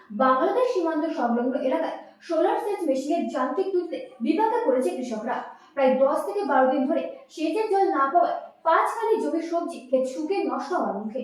বাংলাদেশ সীমান্ত সংলগ্ন এলাকায় সোলার সেচ মেশিনের যান্ত্রিক ত্রুটিতে বিপাকে পড়েছে কৃষকরা। প্রায় 10 থেকে 12 দিন ধরে সেচের জল না পাওয়ায় 5 খানি জমির সবজি ক্ষেত শুকিয়ে নষ্ট হওয়ার মুখে।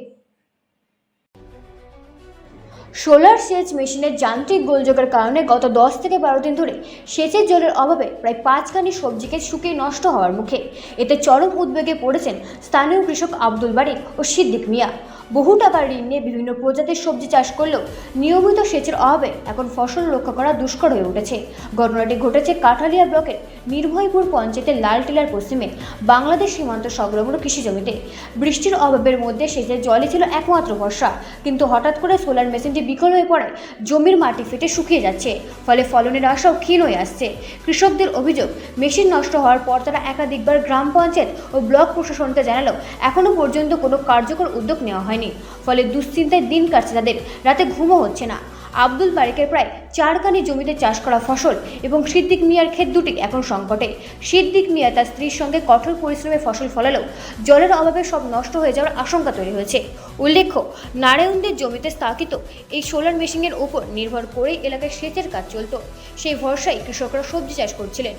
সোলার সেচ মেশিনের যান্ত্রিক গোলযোগের কারণে গত 10 থেকে 12 দিন ধরে সেচের জলের অভাবে প্রায় 5 খানি সবজিকে শুকিয়ে নষ্ট হওয়ার মুখে। এতে চরম উদ্বেগে পড়েছেন স্থানীয় কৃষক আব্দুল বারিক ও সিদ্দিক মিয়া। বহু টাকার ঋণ নিয়ে বিভিন্ন প্রজাতির সবজি চাষ করলেও নিয়মিত সেচের অভাবে এখন ফসল রক্ষা করা দুষ্কর হয়ে উঠেছে। ঘটনাটি ঘটেছে কাঠালিয়া ব্লকের নির্ভয়পুর পঞ্চায়েতের লালটিলার পশ্চিমে বাংলাদেশ সীমান্ত সংলগ্ন কৃষি জমিতে। বৃষ্টির অভাবের মধ্যে সেচের জলই ছিল একমাত্র ভরসা, কিন্তু হঠাৎ করে সোলার মেশিনটি বিকল হয়ে পড়ায় জমির মাটি ফেটে শুকিয়ে যাচ্ছে, ফলে ফলনের আশাও ক্ষীণ হয়ে আসছে। কৃষকদের অভিযোগ, মেশিন নষ্ট হওয়ার পর তারা একাধিকবার গ্রাম পঞ্চায়েত ও ব্লক প্রশাসনকে জানালেও এখনও পর্যন্ত কোনো কার্যকর উদ্যোগ নেওয়া হয়নি। ফলে দুশ্চিন্তায় দিন কাটছে তাদের, রাতে ঘুমও হচ্ছে না। আব্দুল বারিকের প্রায় 4 খানি জমিতে চাষ করা ফসল এবং সিদ্দিক মিয়ার ক্ষেত দুটি এখন সংকটে। সিদ্দিক মিয়া তার স্ত্রীর সঙ্গে কঠোর পরিশ্রমে ফসল ফলালেও জলের অভাবে সব নষ্ট হয়ে যাওয়ার আশঙ্কা তৈরি হয়েছে। উল্লেখ্য, নারায়ণদের জমিতে স্থাপিত এই সোলার মেশিনের উপর নির্ভর করেই এলাকায় সেচের কাজ চলত। সেই ভরসায় কৃষকরা সবজি চাষ করছিলেন।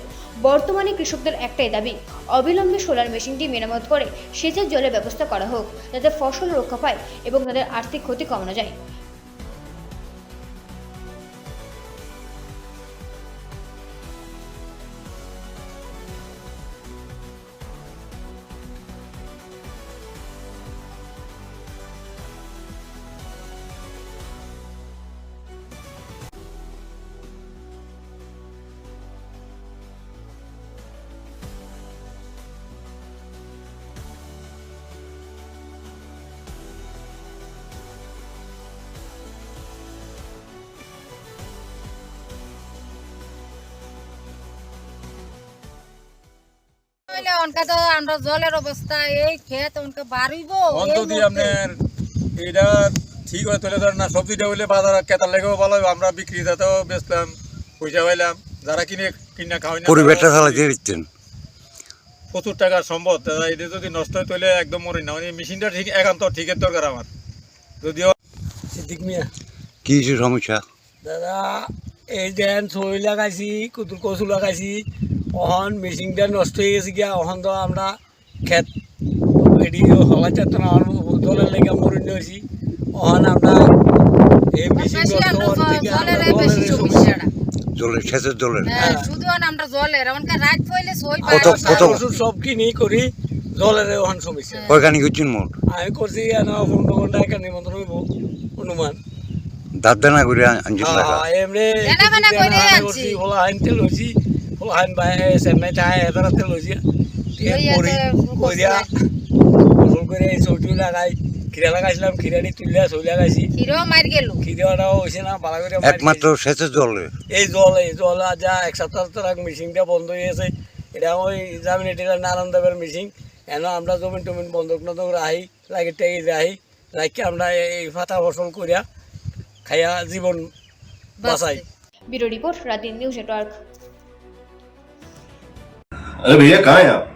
বর্তমানে কৃষকদের একটাই দাবি, অবিলম্বে সোলার মেশিনটি মেরামত করে সেচের জলের ব্যবস্থা করা হোক, যাতে ফসল রক্ষা পায় এবং তাদের আর্থিক ক্ষতি কমানো যায়। আমরা জলের অবস্থা এই ক্ষেত বাড়িব আপনার এটা ঠিক হয়ে তুলে ধরেন না। সবজিটা হইলে বাজার কেতার লেগেও ভালো, আমরা বিক্রেতাতেও বেচলাম, পয়সা পাইলাম। যারা কিনে খাওয়াই না পরিবেশটা চালাতে দিচ্ছেন, প্রচুর টাকার সম্পদ। এটা যদি নষ্ট হয়ে তুলে একদম মরি না, মানে মেশিনটা ঠিক একান্ত ঠিকের দরকার আমার। যদিও সিদ্দিক মিয়া, কি সমস্যা দাদা এই দেন ছই লাগাইছি, কুতুর কচু লাগাইছি, অহন মেশিনটা নষ্ট হয়ে গেছে গিয়া। অহন তো আমরা ক্ষেত এটি হওয়া চাইতো না, জলের লেগে মরিন হয়েছি। অহন আমরা এই মেশিন জলের সেচের জলের শুধু আমরা জলের রাত পইলে সব কিনি করি জলের ওখান সমস্যা। কয়খানি করছেন মোট? আমি করছি 15 ঘন্টা একটা নিমন্ত্রণ হইব অনুমান। দাঁত দানা করে আনছেন টাকা? এমনি করছি, ফলা হাইন তেল হয়েছি, ফলা হাইন চেন্নাই চায় এদার তেল হয়েছি করিয়া ফসল করে চৌটি লাগাই। খিরা লাগাইছিলাম, খিরাটি তুলিয়া চই লাগাইছি, খিরাটাও হয়েছে না ভালো করে। একমাত্র সেচের জল এই জল যা 1 সপ্তাহ মেশিনটা বন্ধ হয়ে গেছে। এটা ওই জামিনেটিরা নারায়ণ দেবের মেশিন। এন আমরা জমিন টমিন বন্ধক নদক রাহি লাগে টেগে রাহি রাখি আমরা এই ফাটা ফসল করিয়া খাইয়া জীবন বাঁচাই। ब्यूरो रिपोर्ट, रात दिन न्यूज़ नेटवर्क। अरे भैया कहाँ हैं आप?